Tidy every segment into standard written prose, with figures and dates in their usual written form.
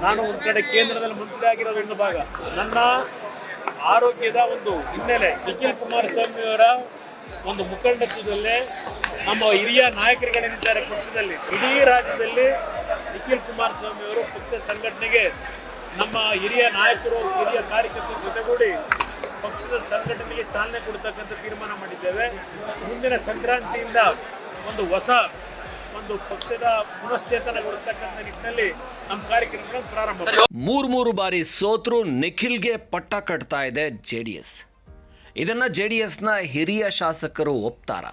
ನಾನು ಒಂದು ಕಡೆ ಕೇಂದ್ರದಲ್ಲಿ ಮಂತ್ರಿ ಆಗಿರೋದು ಒಂದು ಭಾಗ. ನನ್ನ ಆರೋಗ್ಯದ ಒಂದು ಹಿನ್ನೆಲೆ ನಿಖಿಲ್ ಕುಮಾರಸ್ವಾಮಿಯವರ ಒಂದು ಮುಖಂಡತ್ವದಲ್ಲೇ ನಮ್ಮ ಹಿರಿಯ ನಾಯಕರುಗಳೇನಿದ್ದಾರೆ ಪಕ್ಷದಲ್ಲಿ, ಇಡೀ ರಾಜ್ಯದಲ್ಲಿ ನಿಖಿಲ್ ಕುಮಾರಸ್ವಾಮಿಯವರು ಪಕ್ಷ ಸಂಘಟನೆಗೆ ನಮ್ಮ ಹಿರಿಯ ನಾಯಕರು, ಹಿರಿಯ ಕಾರ್ಯಕರ್ತರ ಜೊತೆಗೂಡಿ ಪಕ್ಷದ ಸಂಘಟನೆಗೆ ಚಾಲನೆ ಕೊಡ್ತಕ್ಕಂಥ ತೀರ್ಮಾನ ಮಾಡಿದ್ದೇವೆ. ಮುಂದಿನ ಸಂಕ್ರಾಂತಿಯಿಂದ ಒಂದು ಹೊಸ ಒಂದು ಪಕ್ಷದ ಪುನಶ್ಚೇತನಗೊಳಿಸ್ತಕ್ಕಂಥ ನಿಟ್ಟಿನಲ್ಲಿ ನಮ್ಮ ಕಾರ್ಯಕ್ರಮಗಳನ್ನು ಪ್ರಾರಂಭ. ಮೂರು ಬಾರಿ ಸೋತ್ರು ನಿಖಿಲ್ಗೆ ಪಟ್ಟ ಕಟ್ತಾ ಇದೆ ಜೆಡಿಎಸ್. ಇದನ್ನ ಜೆಡಿಎಸ್ನ ಹಿರಿಯ ಶಾಸಕರು ಒಪ್ತಾರ?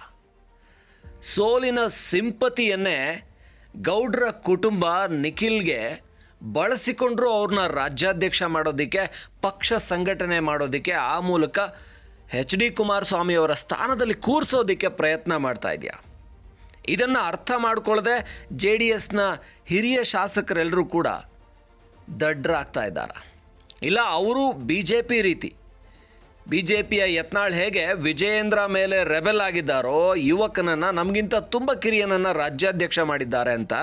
ಸೋಲಿನ ಸಿಂಪತಿಯನ್ನೇ ಗೌಡ್ರ ಕುಟುಂಬ ನಿಖಿಲ್ಗೆ ಬಳಸಿಕೊಂಡ್ರು ಅವ್ರನ್ನ ರಾಜ್ಯಾಧ್ಯಕ್ಷ ಮಾಡೋದಕ್ಕೆ, ಪಕ್ಷ ಸಂಘಟನೆ ಮಾಡೋದಕ್ಕೆ, ಆ ಮೂಲಕ HD ಕುಮಾರಸ್ವಾಮಿ ಅವರ ಸ್ಥಾನದಲ್ಲಿ ಕೂರಿಸೋದಕ್ಕೆ ಪ್ರಯತ್ನ ಮಾಡ್ತಾ ಇದೆಯಾ? ಇದನ್ನು ಅರ್ಥ ಮಾಡ್ಕೊಳ್ಳದೆ JDSನ ಹಿರಿಯ ಶಾಸಕರೆಲ್ಲರೂ ಕೂಡ ದಡ್ಡರಾಗ್ತಾ ಇದ್ದಾರೆ. ಇಲ್ಲ, ಅವರು BJP ರೀತಿ, BJPಯ ಯತ್ನಾಳ್ ಹೇಗೆ ವಿಜಯೇಂದ್ರ ಮೇಲೆ ರೆಬೆಲ್ ಆಗಿದ್ದಾರೋ, ಯುವಕನನ್ನು ನಮಗಿಂತ ತುಂಬ ಕಿರಿಯನನ್ನು ರಾಜ್ಯಾಧ್ಯಕ್ಷ ಮಾಡಿದ್ದಾರೆ ಅಂತ,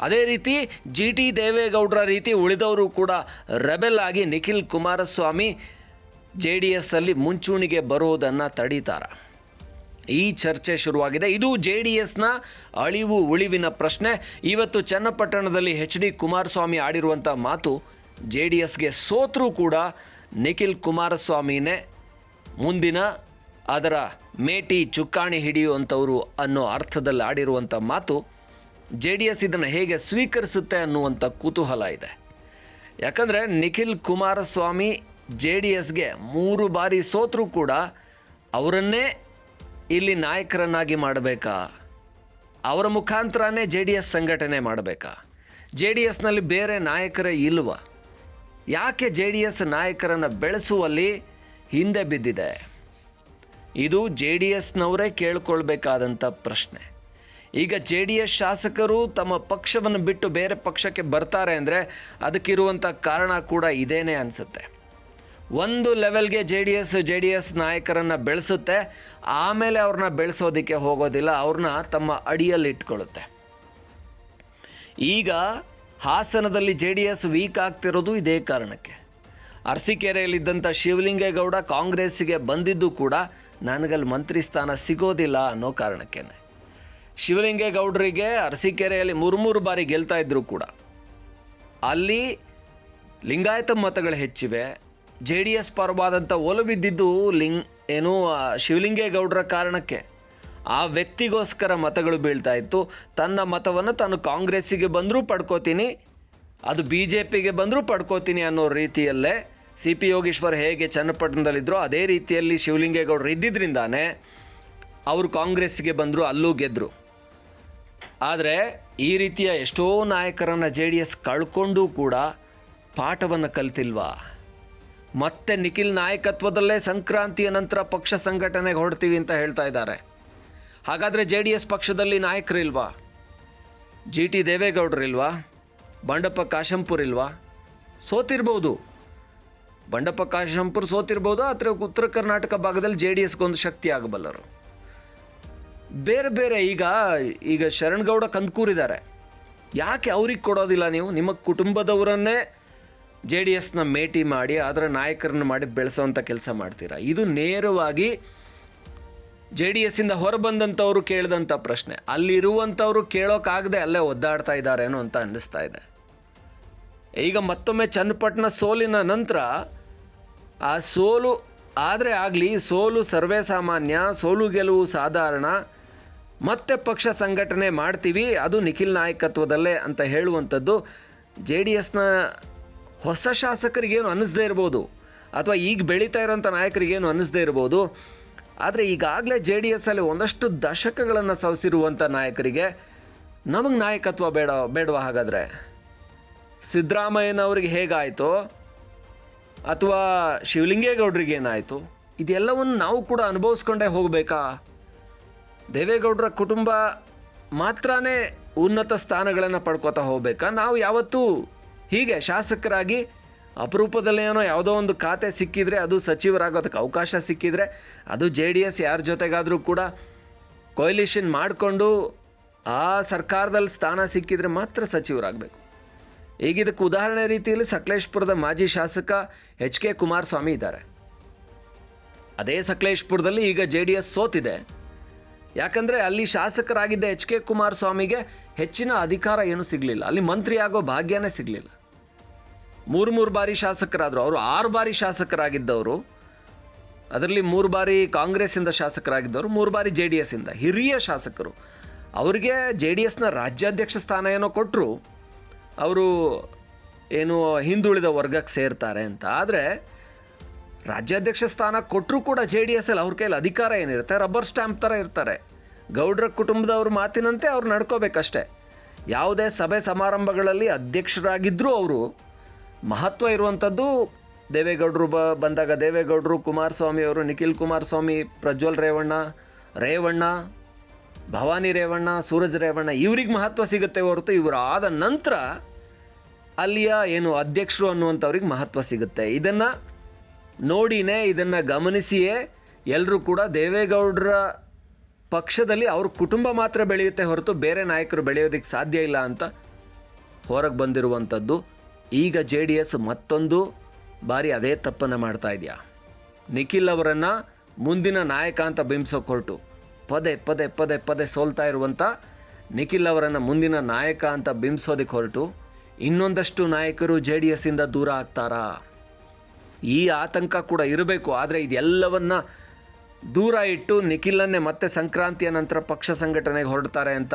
ಅದೇ ರೀತಿ GT ದೇವೇಗೌಡರ ರೀತಿ ಉಳಿದವರು ಕೂಡ ರೆಬೆಲ್ ಆಗಿ ನಿಖಿಲ್ ಕುಮಾರಸ್ವಾಮಿ JDSಲ್ಲಿ ಮುಂಚೂಣಿಗೆ ಬರೋದನ್ನು ತಡೀತಾರೆ. ಈ ಚರ್ಚೆ ಶುರುವಾಗಿದೆ. ಇದು JDSನ ಅಳಿವು ಉಳಿವಿನ ಪ್ರಶ್ನೆ. ಇವತ್ತು ಚನ್ನಪಟ್ಟಣದಲ್ಲಿ HD ಕುಮಾರಸ್ವಾಮಿ ಆಡಿರುವಂಥ ಮಾತು, JDSಗೆ ಸೋತರೂ ಕೂಡ ನಿಖಿಲ್ ಕುಮಾರಸ್ವಾಮಿನೇ ಮುಂದಿನ ಅದರ ಮೇಟಿ ಚುಕ್ಕಾಣಿ ಹಿಡಿಯುವಂಥವ್ರು ಅನ್ನೋ ಅರ್ಥದಲ್ಲಿ ಆಡಿರುವಂಥ ಮಾತು. JDS ಇದನ್ನು ಹೇಗೆ ಸ್ವೀಕರಿಸುತ್ತೆ ಅನ್ನುವಂಥ ಕುತೂಹಲ ಇದೆ. ಯಾಕಂದರೆ ನಿಖಿಲ್ ಕುಮಾರಸ್ವಾಮಿ JDSಗೆ 3 ಬಾರಿ ಸೋತರೂ ಕೂಡ ಅವರನ್ನೇ ಇಲ್ಲಿ ನಾಯಕರನ್ನಾಗಿ ಮಾಡಬೇಕಾ? ಅವರ ಮುಖಾಂತರನೇ JDS ಸಂಘಟನೆ ಮಾಡಬೇಕಾ? JDSನಲ್ಲಿ ಬೇರೆ ನಾಯಕರೇ ಇಲ್ವಾ? ಯಾಕೆ JDS ನಾಯಕರನ್ನು ಬೆಳೆಸುವಲ್ಲಿ ಹಿಂದೆ ಬಿದ್ದಿದೆ? ಇದು JDSನವರೇ ಕೇಳ್ಕೊಳ್ಬೇಕಾದಂಥ ಪ್ರಶ್ನೆ. ಈಗ JDS ಶಾಸಕರು ತಮ್ಮ ಪಕ್ಷವನ್ನು ಬಿಟ್ಟು ಬೇರೆ ಪಕ್ಷಕ್ಕೆ ಬರ್ತಾರೆ ಅಂದರೆ ಅದಕ್ಕಿರುವಂಥ ಕಾರಣ ಕೂಡ ಇದೇನೇ ಅನಿಸುತ್ತೆ. ಒಂದು ಲೆವೆಲ್ಗೆ JDS ನಾಯಕರನ್ನು ಬೆಳೆಸುತ್ತೆ, ಆಮೇಲೆ ಅವ್ರನ್ನ ಬೆಳೆಸೋದಕ್ಕೆ ಹೋಗೋದಿಲ್ಲ, ಅವ್ರನ್ನ ತಮ್ಮ ಅಡಿಯಲ್ಲಿ ಇಟ್ಕೊಳ್ಳುತ್ತೆ. ಈಗ ಹಾಸನದಲ್ಲಿ JDS ವೀಕ್ ಆಗ್ತಿರೋದು ಇದೇ ಕಾರಣಕ್ಕೆ. ಅರಸೀಕೆರೆಯಲ್ಲಿದ್ದಂಥ ಶಿವಲಿಂಗೇಗೌಡ ಕಾಂಗ್ರೆಸ್ಸಿಗೆ ಬಂದಿದ್ದು ಕೂಡ ನನಗಲ್ಲಿ ಮಂತ್ರಿ ಸ್ಥಾನ ಸಿಗೋದಿಲ್ಲ ಅನ್ನೋ ಕಾರಣಕ್ಕೆ. ಶಿವಲಿಂಗೇಗೌಡರಿಗೆ ಅರಸೀಕೆರೆಯಲ್ಲಿ 3 ಬಾರಿ ಗೆಲ್ತಾ ಇದ್ದರೂ ಕೂಡ ಅಲ್ಲಿ ಲಿಂಗಾಯತ ಮತಗಳು ಹೆಚ್ಚಿವೆ. JDS ಪರವಾದಂಥ ಒಲವಿದ್ದಿದ್ದು ಶಿವಲಿಂಗೇಗೌಡರ ಕಾರಣಕ್ಕೆ. ಆ ವ್ಯಕ್ತಿಗೋಸ್ಕರ ಮತಗಳು ಬೀಳ್ತಾ ಇತ್ತು. ತನ್ನ ಮತವನ್ನು ತಾನು ಕಾಂಗ್ರೆಸ್ಸಿಗೆ ಬಂದರೂ ಪಡ್ಕೋತೀನಿ, ಅದು BJPಗೆ ಬಂದರೂ ಪಡ್ಕೋತೀನಿ ಅನ್ನೋ ರೀತಿಯಲ್ಲೇ CP ಯೋಗೀಶ್ವರ್ ಹೇಗೆ ಚನ್ನಪಟ್ಟಣದಲ್ಲಿದ್ದರೋ ಅದೇ ರೀತಿಯಲ್ಲಿ ಶಿವಲಿಂಗೇಗೌಡರು ಇದ್ದಿದ್ದರಿಂದಾನೇ ಅವರು ಕಾಂಗ್ರೆಸ್ಸಿಗೆ ಬಂದರು, ಅಲ್ಲೂ ಗೆದ್ದರು. ಆದರೆ ಈ ರೀತಿಯ ಎಷ್ಟೋ ನಾಯಕರನ್ನು JDS ಕಳ್ಕೊಂಡೂ ಕೂಡ ಪಾಠವನ್ನು ಕಲ್ತಿಲ್ವಾ? ಮತ್ತೆ ನಿಖಿಲ್ ನಾಯಕತ್ವದಲ್ಲೇ ಸಂಕ್ರಾಂತಿಯ ನಂತರ ಪಕ್ಷ ಸಂಘಟನೆಗೆ ಹೊರಡ್ತೀವಿ ಅಂತ ಹೇಳ್ತಾ ಇದ್ದಾರೆ. ಹಾಗಾದರೆ JDS ಪಕ್ಷದಲ್ಲಿ ನಾಯಕರಿಲ್ವಾ? GT ದೇವೇಗೌಡರಿಲ್ವಾ? ಬಂಡಪ್ಪ ಕಾಶಂಪುರ್ ಇಲ್ವಾ? ಸೋತಿರ್ಬೋದು, ಬಂಡಪ್ಪ ಕಾಶಂಪುರ್ ಸೋತಿರ್ಬೋದು, ಆದರೆ ಉತ್ತರ ಕರ್ನಾಟಕ ಭಾಗದಲ್ಲಿ JDSಗೊಂದು ಶಕ್ತಿ ಆಗಬಲ್ಲರು. ಬೇರೆ ಬೇರೆ ಈಗ ಶರಣಗೌಡ ಕಂದಕೂರಿದ್ದಾರೆ, ಯಾಕೆ ಅವ್ರಿಗೆ ಕೊಡೋದಿಲ್ಲ? ನೀವು ನಿಮ್ಮ ಕುಟುಂಬದವರನ್ನೇ JDSನ ಮೇಟಿ ಮಾಡಿ ಅದರ ನಾಯಕರನ್ನು ಮಾಡಿ ಬೆಳೆಸೋವಂಥ ಕೆಲಸ ಮಾಡ್ತೀರಾ. ಇದು ನೇರವಾಗಿ JDSಯಿಂದ ಹೊರಬಂದಂಥವ್ರು ಕೇಳಿದಂಥ ಪ್ರಶ್ನೆ. ಅಲ್ಲಿರುವಂಥವ್ರು ಕೇಳೋಕ್ಕಾಗದೆ ಅಲ್ಲೇ ಒದ್ದಾಡ್ತಾ ಇದ್ದಾರೇನೋ ಅಂತ ಅನ್ನಿಸ್ತಾ ಇದೆ. ಈಗ ಮತ್ತೊಮ್ಮೆ ಚನ್ನಪಟ್ಟಣ ಸೋಲಿನ ನಂತರ ಆ ಸೋಲು ಆದರೆ ಆಗಲಿ, ಸೋಲು ಸರ್ವೇ ಸಾಮಾನ್ಯ, ಸೋಲು ಗೆಲುವು ಸಾಧಾರಣ, ಮತ್ತೆ ಪಕ್ಷ ಸಂಘಟನೆ ಮಾಡ್ತೀವಿ, ಅದು ನಿಖಿಲ್ ನಾಯಕತ್ವದಲ್ಲೇ ಅಂತ ಹೇಳುವಂಥದ್ದು JDSನ ಹೊಸ ಶಾಸಕರಿಗೇನು ಅನ್ನಿಸದೇ ಇರ್ಬೋದು, ಅಥವಾ ಈಗ ಬೆಳೀತಾ ಇರೋಂಥ ನಾಯಕರಿಗೇನು ಅನ್ನಿಸದೇ ಇರ್ಬೋದು. ಆದರೆ ಈಗಾಗಲೇ JDSಲ್ಲಿ ಒಂದಷ್ಟು ದಶಕಗಳನ್ನು ಸವಸಿರುವಂಥ ನಾಯಕರಿಗೆ ನಮಗೆ ನಾಯಕತ್ವ ಬೇಡವಾ? ಹಾಗಾದರೆ ಸಿದ್ದರಾಮಯ್ಯನವ್ರಿಗೆ ಹೇಗಾಯಿತೋ ಅಥವಾ ಶಿವಲಿಂಗೇಗೌಡರಿಗೇನಾಯಿತು, ಇದೆಲ್ಲವನ್ನು ನಾವು ಕೂಡ ಅನುಭವಿಸ್ಕೊಂಡೇ ಹೋಗಬೇಕಾ? ದೇವೇಗೌಡರ ಕುಟುಂಬ ಮಾತ್ರನೇ ಉನ್ನತ ಸ್ಥಾನಗಳನ್ನು ಪಡ್ಕೋತಾ ಹೋಗಬೇಕಾ? ನಾವು ಯಾವತ್ತೂ ಹೀಗೆ ಶಾಸಕರಾಗಿ ಅಪರೂಪದಲ್ಲೇನೋ ಯಾವುದೋ ಒಂದು ಖಾತೆ ಸಿಕ್ಕಿದರೆ, ಅದು ಸಚಿವರಾಗೋದಕ್ಕೆ ಅವಕಾಶ ಸಿಕ್ಕಿದರೆ, ಅದು JDS ಯಾರ ಜೊತೆಗಾದರೂ ಕೂಡ ಕೊಯ್ಲಿಷನ್ ಮಾಡಿಕೊಂಡು ಆ ಸರ್ಕಾರದಲ್ಲಿ ಸ್ಥಾನ ಸಿಕ್ಕಿದರೆ ಮಾತ್ರ ಸಚಿವರಾಗಬೇಕು. ಈಗ ಇದಕ್ಕೆ ಉದಾಹರಣೆ ರೀತಿಯಲ್ಲಿ ಸಕಲೇಶ್ಪುರದ ಮಾಜಿ ಶಾಸಕ ಎಚ್ ಕೆ ಕುಮಾರಸ್ವಾಮಿ ಇದ್ದಾರೆ. ಅದೇ ಸಕಲೇಶ್ಪುರದಲ್ಲಿ ಈಗ JDS ಸೋತಿದೆ. ಯಾಕಂದರೆ ಅಲ್ಲಿ ಶಾಸಕರಾಗಿದ್ದ ಎಚ್ ಕೆ ಕುಮಾರಸ್ವಾಮಿಗೆ ಹೆಚ್ಚಿನ ಅಧಿಕಾರ ಏನೂ ಸಿಗಲಿಲ್ಲ, ಅಲ್ಲಿ ಮಂತ್ರಿ ಆಗೋ ಭಾಗ್ಯನೇ ಸಿಗಲಿಲ್ಲ. 3 ಬಾರಿ ಶಾಸಕರಾದರು. ಅವರು 6 ಬಾರಿ ಶಾಸಕರಾಗಿದ್ದವರು, ಅದರಲ್ಲಿ 3 ಬಾರಿ ಕಾಂಗ್ರೆಸ್ಸಿಂದ ಶಾಸಕರಾಗಿದ್ದವರು, 3 ಬಾರಿ JDS ಇಂದ ಹಿರಿಯ ಶಾಸಕರು. ಅವರಿಗೆ JDSನ ರಾಜ್ಯಾಧ್ಯಕ್ಷ ಸ್ಥಾನ ಏನೋ ಕೊಟ್ಟರು, ಅವರು ಏನು ಹಿಂದುಳಿದ ವರ್ಗಕ್ಕೆ ಸೇರ್ತಾರೆ ಅಂತ. ಆದರೆ ರಾಜ್ಯಾಧ್ಯಕ್ಷ ಸ್ಥಾನ ಕೊಟ್ಟರೂ ಕೂಡ JDS ಅಲ್ಲಿ ಅವ್ರ ಕೈಯಲ್ಲಿ ಅಧಿಕಾರ ಏನಿರುತ್ತೆ, ರಬ್ಬರ್ ಸ್ಟ್ಯಾಂಪ್ ಥರ ಇರ್ತಾರೆ. ಗೌಡ್ರ ಕುಟುಂಬದವ್ರ ಮಾತಿನಂತೆ ಅವ್ರು ನಡ್ಕೋಬೇಕಷ್ಟೆ. ಯಾವುದೇ ಸಭೆ ಸಮಾರಂಭಗಳಲ್ಲಿ ಅಧ್ಯಕ್ಷರಾಗಿದ್ದರೂ ಅವರು ಮಹತ್ವ ಇರುವಂಥದ್ದು ದೇವೇಗೌಡರು ಬಂದಾಗ ದೇವೇಗೌಡರು, ಕುಮಾರಸ್ವಾಮಿ ಅವರು, ನಿಖಿಲ್ ಕುಮಾರಸ್ವಾಮಿ, ಪ್ರಜ್ವಲ್ ರೇವಣ್ಣ, ಭವಾನಿ ರೇವಣ್ಣ, ಸೂರಜ್ ರೇವಣ್ಣ, ಇವ್ರಿಗೆ ಮಹತ್ವ ಸಿಗುತ್ತೆ ಹೊರತು ಇವರು ಆದ ನಂತರ ಅಲ್ಲಿಯ ಏನು ಅಧ್ಯಕ್ಷರು ಅನ್ನುವಂಥವ್ರಿಗೆ ಮಹತ್ವ ಸಿಗುತ್ತೆ. ಇದನ್ನು ನೋಡಿನೇ, ಇದನ್ನು ಗಮನಿಸಿಯೇ ಎಲ್ಲರೂ ಕೂಡ ದೇವೇಗೌಡರ ಪಕ್ಷದಲ್ಲಿ ಅವ್ರ ಕುಟುಂಬ ಮಾತ್ರ ಬೆಳೆಯುತ್ತೆ ಹೊರತು ಬೇರೆ ನಾಯಕರು ಬೆಳೆಯೋದಕ್ಕೆ ಸಾಧ್ಯ ಇಲ್ಲ ಅಂತ ಹೊರಗೆ ಬಂದಿರುವಂಥದ್ದು. ಈಗ JDS ಮತ್ತೊಂದು ಬಾರಿ ಅದೇ ತಪ್ಪನ್ನು ಮಾಡ್ತಾ ಇದೆಯಾ. ನಿಖಿಲ್ ಅವರನ್ನು ಮುಂದಿನ ನಾಯಕ ಅಂತ ಬಿಂಬಿಸೋಕೆ ಹೊರಟು ಪದೇ ಸೋಲ್ತಾ ಇರುವಂಥ ನಿಖಿಲ್ ಅವರನ್ನು ಮುಂದಿನ ನಾಯಕ ಅಂತ ಬಿಂಬಿಸೋದಕ್ಕೆ ಹೊರಟು ಇನ್ನೊಂದಷ್ಟು ನಾಯಕರು JDS ಇಂದ ದೂರ ಆಗ್ತಾರಾ? ಈ ಆತಂಕ ಕೂಡ ಇರಬೇಕು. ಆದರೆ ಇದೆಲ್ಲವನ್ನ ದೂರ ಇಟ್ಟು ನಿಖಿಲನ್ನೇ ಮತ್ತೆ ಸಂಕ್ರಾಂತಿಯ ನಂತರ ಪಕ್ಷ ಸಂಘಟನೆಗೆ ಹೊರಡ್ತಾರೆ ಅಂತ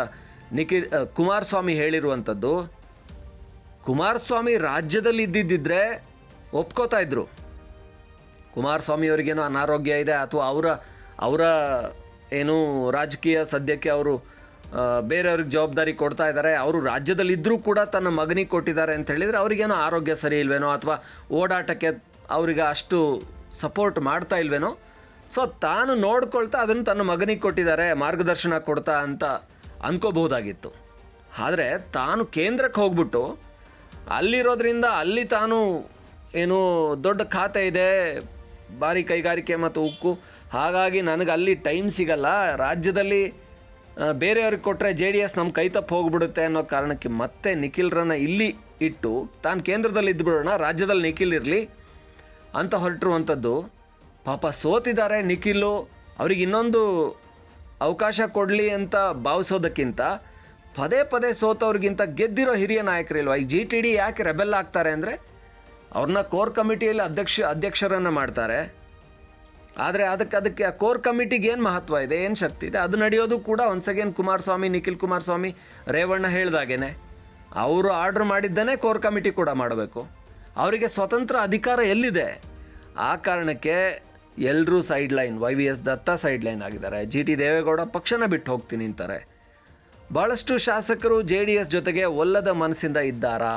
ಕುಮಾರಸ್ವಾಮಿ ಹೇಳಿರುವಂಥದ್ದು. ಕುಮಾರಸ್ವಾಮಿ ರಾಜ್ಯದಲ್ಲಿ ಇದ್ದಿದ್ದರೆ ಒಪ್ಕೋತಾ ಇದ್ರು. ಕುಮಾರಸ್ವಾಮಿ ಅವರಿಗೇನೋ ಅನಾರೋಗ್ಯ ಇದೆ ಅಥವಾ ಅವರ ಏನು ರಾಜಕೀಯ ಸದ್ಯಕ್ಕೆ ಅವರು ಬೇರೆಯವ್ರಿಗೆ ಜವಾಬ್ದಾರಿ ಕೊಡ್ತಾ ಇದ್ದಾರೆ, ಅವರು ರಾಜ್ಯದಲ್ಲಿದ್ದರೂ ಕೂಡ ತನ್ನ ಮಗನಿಗೆ ಕೊಟ್ಟಿದ್ದಾರೆ ಅಂತ ಹೇಳಿದರೆ ಅವ್ರಿಗೇನೋ ಆರೋಗ್ಯ ಸರಿ ಇಲ್ವೇನೋ ಅಥವಾ ಓಡಾಟಕ್ಕೆ ಅವರಿಗೆ ಅಷ್ಟು ಸಪೋರ್ಟ್ ಮಾಡ್ತಾ ಇಲ್ವೇನೋ. ಸೊ ತಾನು ನೋಡ್ಕೊಳ್ತಾ ಅದನ್ನು ತನ್ನ ಮಗನಿಗೆ ಕೊಟ್ಟಿದ್ದಾರೆ, ಮಾರ್ಗದರ್ಶನ ಕೊಡ್ತಾ ಅಂತ ಅಂದ್ಕೋಬಹುದಾಗಿತ್ತು. ಆದರೆ ತಾನು ಕೇಂದ್ರಕ್ಕೆ ಹೋಗ್ಬಿಟ್ಟು ಅಲ್ಲಿರೋದ್ರಿಂದ ಅಲ್ಲಿ ತಾನು ಏನು ದೊಡ್ಡ ಖಾತೆ ಇದೆ, ಭಾರಿ ಕೈಗಾರಿಕೆ ಮತ್ತು ಉಕ್ಕು, ಹಾಗಾಗಿ ನನಗೆ ಅಲ್ಲಿ ಟೈಮ್ ಸಿಗಲ್ಲ, ರಾಜ್ಯದಲ್ಲಿ ಬೇರೆಯವ್ರಿಗೆ ಕೊಟ್ಟರೆ JDS ನಮ್ಮ ಕೈ ತಪ್ಪು ಹೋಗ್ಬಿಡುತ್ತೆ ಅನ್ನೋ ಕಾರಣಕ್ಕೆ ಮತ್ತೆ ನಿಖಿಲ್ರನ್ನ ಇಲ್ಲಿ ಇಟ್ಟು ತಾನು ಕೇಂದ್ರದಲ್ಲಿ ಇದ್ಬಿಡೋಣ, ರಾಜ್ಯದಲ್ಲಿ ನಿಖಿಲ್ ಇರಲಿ ಅಂತ ಹೊರಟಿರುವಂಥದ್ದು. ಪಾಪ ಸೋತಿದ್ದಾರೆ ನಿಖಿಲು, ಅವ್ರಿಗೆ ಇನ್ನೊಂದು ಅವಕಾಶ ಕೊಡಲಿ ಅಂತ ಭಾವಿಸೋದಕ್ಕಿಂತ ಪದೇ ಸೋತವ್ರಿಗಿಂತ ಗೆದ್ದಿರೋ ಹಿರಿಯ ನಾಯಕರಿಲ್ವ. ಈಗ GTD ಯಾಕೆ ರೆಬೆಲ್ ಆಗ್ತಾರೆ ಅಂದರೆ ಅವ್ರನ್ನ ಕೋರ್ ಕಮಿಟಿಯಲ್ಲಿ ಅಧ್ಯಕ್ಷರನ್ನು ಮಾಡ್ತಾರೆ. ಆದರೆ ಅದಕ್ಕೆ ಆ ಕೋರ್ ಕಮಿಟಿಗೆ ಏನು ಮಹತ್ವ ಇದೆ, ಏನು ಶಕ್ತಿ ಇದೆ, ಅದು ನಡೆಯೋದು ಕೂಡ ಒನ್ಸ್ ಅಗೇನ್ ನಿಖಿಲ್ ಕುಮಾರಸ್ವಾಮಿ ರೇವಣ್ಣ ಹೇಳ್ದಾಗೇನೆ ಅವರು ಆರ್ಡ್ರ್ ಮಾಡಿದ್ದನೇ ಕೋರ್ ಕಮಿಟಿ ಕೂಡ ಮಾಡಬೇಕು. ಅವರಿಗೆ ಸ್ವತಂತ್ರ ಅಧಿಕಾರ ಎಲ್ಲಿದೆ? ಆ ಕಾರಣಕ್ಕೆ ಎಲ್ಲರೂ ಸೈಡ್ ಲೈನ್, YVS ದತ್ತ ಸೈಡ್ ಲೈನ್ ಆಗಿದ್ದಾರೆ. GT ದೇವೇಗೌಡ ಪಕ್ಷನ ಬಿಟ್ಟು ಹೋಗ್ತೀನಿ ಅಂತಾರೆ. ಭಾಳಷ್ಟು ಶಾಸಕರು JDS ಜೊತೆಗೆ ಒಲ್ಲದ ಮನಸ್ಸಿಂದ ಇದ್ದಾರಾ?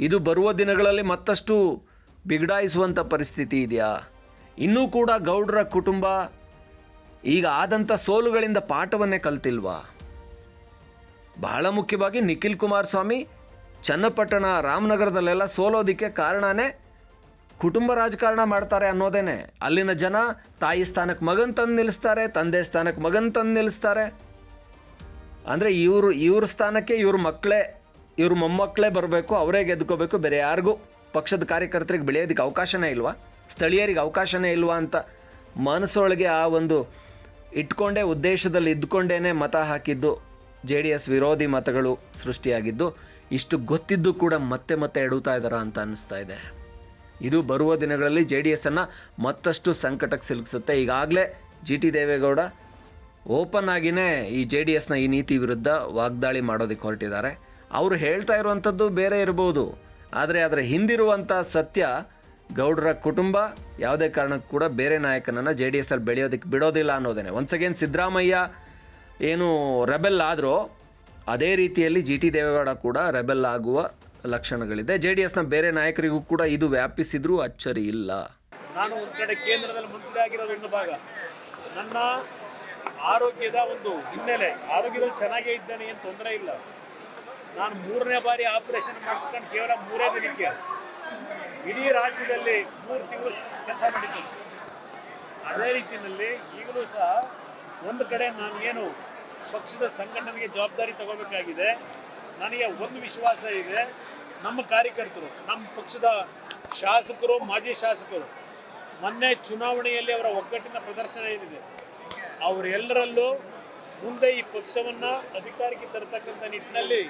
ಇದು ಬರುವ ದಿನಗಳಲ್ಲಿ ಮತ್ತಷ್ಟು ಬಿಗಡಾಯಿಸುವಂಥ ಪರಿಸ್ಥಿತಿ ಇದೆಯಾ? ಇನ್ನೂ ಕೂಡ ಗೌಡ್ರ ಕುಟುಂಬ ಈಗ ಆದಂಥ ಸೋಲುಗಳಿಂದ ಪಾಠವನ್ನೇ ಕಲ್ತಿಲ್ವಾ? ಬಹಳ ಮುಖ್ಯವಾಗಿ ನಿಖಿಲ್ ಕುಮಾರಸ್ವಾಮಿ ಚನ್ನಪಟ್ಟಣ, ರಾಮನಗರದಲ್ಲೆಲ್ಲ ಸೋಲೋದಕ್ಕೆ ಕಾರಣನೇ ಕುಟುಂಬ ರಾಜಕಾರಣ ಮಾಡ್ತಾರೆ ಅನ್ನೋದೇನೆ. ಅಲ್ಲಿನ ಜನ ತಾಯಿ ಸ್ಥಾನಕ್ಕೆ ಮಗನ್ ತಂದು ನಿಲ್ಲಿಸ್ತಾರೆ, ತಂದೆ ಸ್ಥಾನಕ್ಕೆ ಮಗನ್ ತಂದು ನಿಲ್ಲಿಸ್ತಾರೆ. ಅಂದರೆ ಇವ್ರ ಸ್ಥಾನಕ್ಕೆ ಇವ್ರ ಮೊಮ್ಮಕ್ಕಳೇ ಬರಬೇಕು, ಅವರೇ ಗೆದ್ಕೋಬೇಕು, ಬೇರೆ ಯಾರಿಗೂ ಪಕ್ಷದ ಕಾರ್ಯಕರ್ತರಿಗೆ ಬೆಳೆಯೋದಕ್ಕೆ ಅವಕಾಶನೇ ಇಲ್ವಾ, ಸ್ಥಳೀಯರಿಗೆ ಅವಕಾಶನೇ ಇಲ್ವಾ ಅಂತ ಮನಸ್ಸೊಳಗೆ ಆ ಒಂದು ಇಟ್ಕೊಂಡೇ ಉದ್ದೇಶದಲ್ಲಿ ಇದ್ದುಕೊಂಡೇ ಮತ ಹಾಕಿದ್ದು JDS ವಿರೋಧಿ ಮತಗಳು ಸೃಷ್ಟಿಯಾಗಿದ್ದು. ಇಷ್ಟು ಗೊತ್ತಿದ್ದು ಕೂಡ ಮತ್ತೆ ಎಡುತ್ತಾ ಇದ್ದಾರಾ ಅಂತ ಅನ್ನಿಸ್ತಾ ಇದೆ. ಇದು ಬರುವ ದಿನಗಳಲ್ಲಿ JDSನ್ನು ಮತ್ತಷ್ಟು ಸಂಕಟಕ್ಕೆ ಸಿಲುಕಿಸುತ್ತೆ. ಈಗಾಗಲೇ GT ದೇವೇಗೌಡ ಓಪನ್ ಆಗಿಯೇ ಈ JDSನ ಈ ನೀತಿ ವಿರುದ್ಧ ವಾಗ್ದಾಳಿ ಮಾಡೋದಕ್ಕೆ ಹೊರಟಿದ್ದಾರೆ. ಅವರು ಹೇಳ್ತಾ ಇರುವಂಥದ್ದು ಬೇರೆ ಇರ್ಬೋದು, ಆದರೆ ಅದರ ಹಿಂದಿರುವಂಥ ಸತ್ಯ ಗೌಡರ ಕುಟುಂಬ ಯಾವುದೇ ಕಾರಣಕ್ಕೂ ಕೂಡ ಬೇರೆ ನಾಯಕನನ್ನು JDSಲ್ಲಿ ಬೆಳೆಯೋದಕ್ಕೆ ಬಿಡೋದಿಲ್ಲ ಅನ್ನೋದೇನೆ. ಒನ್ಸ್ ಅಗೇನ್ ಸಿದ್ದರಾಮಯ್ಯ ಏನು ರೆಬೆಲ್ ಆದರೂ ಅದೇ ರೀತಿಯಲ್ಲಿ GT ದೇವೇಗೌಡ ಕೂಡ ರೆಬೆಲ್ ಆಗುವ ಲಕ್ಷಣಗಳಿದೆ. JDSನ ಬೇರೆ ನಾಯಕರಿಗೂ ಕೂಡ ಇದು ವ್ಯಾಪಿಸಿದ್ರೂ ಅಚ್ಚರಿ ಇಲ್ಲ. ನಾನು ಒಂದು ಕಡೆ ಕೇಂದ್ರದಲ್ಲಿ ಮಂತ್ರಿ ಆಗಿರೋದು ಒಂದು ಭಾಗ, ನನ್ನ ಆರೋಗ್ಯದ ಒಂದು ಹಿನ್ನೆಲೆ, ಆರೋಗ್ಯದಲ್ಲಿ ಚೆನ್ನಾಗೇ ಇದ್ದೇನೆ, ಏನು ತೊಂದರೆ ಇಲ್ಲ. ನಾನು 3ನೇ ಬಾರಿ ಆಪರೇಷನ್ ಮಾಡಿಸ್ಕೊಂಡು ಕೇವಲ 3 ದಿನಕ್ಕೆ ಇಡೀ ರಾಜ್ಯದಲ್ಲಿ 3 ತಿಂಗಳು ಕೆಲಸ ಮಾಡಿದ್ದೇನೆ. ಅದೇ ರೀತಿಯಲ್ಲಿ ಈಗಲೂ ಸಹ ಒಂದು ಕಡೆ ನಾನು ಏನು ಪಕ್ಷದ ಸಂಘಟನೆಗೆ ಜವಾಬ್ದಾರಿ ತಗೋಬೇಕಾಗಿದೆ. ನನಗೆ ಒಂದು ವಿಶ್ವಾಸ ಇದೆ, ನಮ್ಮ ಕಾರ್ಯಕರ್ತರು, ನಮ್ಮ ಪಕ್ಷದ ಶಾಸಕರು, ಮಾಜಿ ಶಾಸಕರು ಮೊನ್ನೆ ಚುನಾವಣೆಯಲ್ಲಿ ಅವರ ಒಗ್ಗಟ್ಟಿನ ಪ್ರದರ್ಶನ ಏನಿದೆ ಅವರೆಲ್ಲರಲ್ಲೂ ಮುಂದೆ ಈ ಪಕ್ಷವನ್ನು ಅಧಿಕಾರಕ್ಕೆ ತರತಕ್ಕಂಥ ನಿಟ್ಟಿನಲ್ಲಿ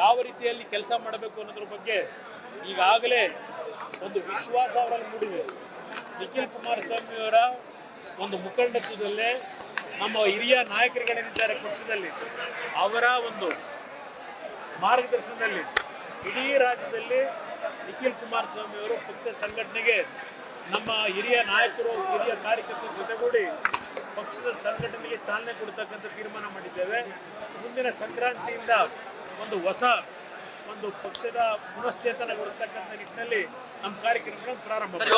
ಯಾವ ರೀತಿಯಲ್ಲಿ ಕೆಲಸ ಮಾಡಬೇಕು ಅನ್ನೋದ್ರ ಬಗ್ಗೆ ಈಗಾಗಲೇ ಒಂದು ವಿಶ್ವಾಸ ಅವರಲ್ಲಿ ಮೂಡಿದೆ. ನಿಖಿಲ್ ಕುಮಾರಸ್ವಾಮಿಯವರ ಒಂದು ಮುಖಂಡತ್ವದಲ್ಲೇ ನಮ್ಮ ಹಿರಿಯ ನಾಯಕರುಗಳೇನಿದ್ದಾರೆ ಪಕ್ಷದಲ್ಲಿ ಅವರ ಒಂದು ಮಾರ್ಗದರ್ಶನದಲ್ಲಿ ಇಡೀ ರಾಜ್ಯದಲ್ಲಿ ನಿಖಿಲ್ ಕುಮಾರಸ್ವಾಮಿಯವರು ಪಕ್ಷ ಸಂಘಟನೆಗೆ ನಮ್ಮ ಹಿರಿಯ ನಾಯಕರು, ಹಿರಿಯ ಕಾರ್ಯಕರ್ತರ ಜೊತೆಗೂಡಿ ಪಕ್ಷದ ಸಂಘಟನೆಗೆ ಚಾಲನೆ ಕೊಡ್ತಕ್ಕಂಥ ತೀರ್ಮಾನ ಮಾಡಿದ್ದೇವೆ. ಮುಂದಿನ ಸಂಕ್ರಾಂತಿಯಿಂದ ಒಂದು ಹೊಸ ಒಂದು ಪಕ್ಷದ ಪುನಶ್ಚೇತನಗೊಳಿಸ್ತಕ್ಕಂಥ ನಿಟ್ಟಿನಲ್ಲಿ ನಮ್ಮ ಕಾರ್ಯಕ್ರಮಗಳನ್ನು ಪ್ರಾರಂಭ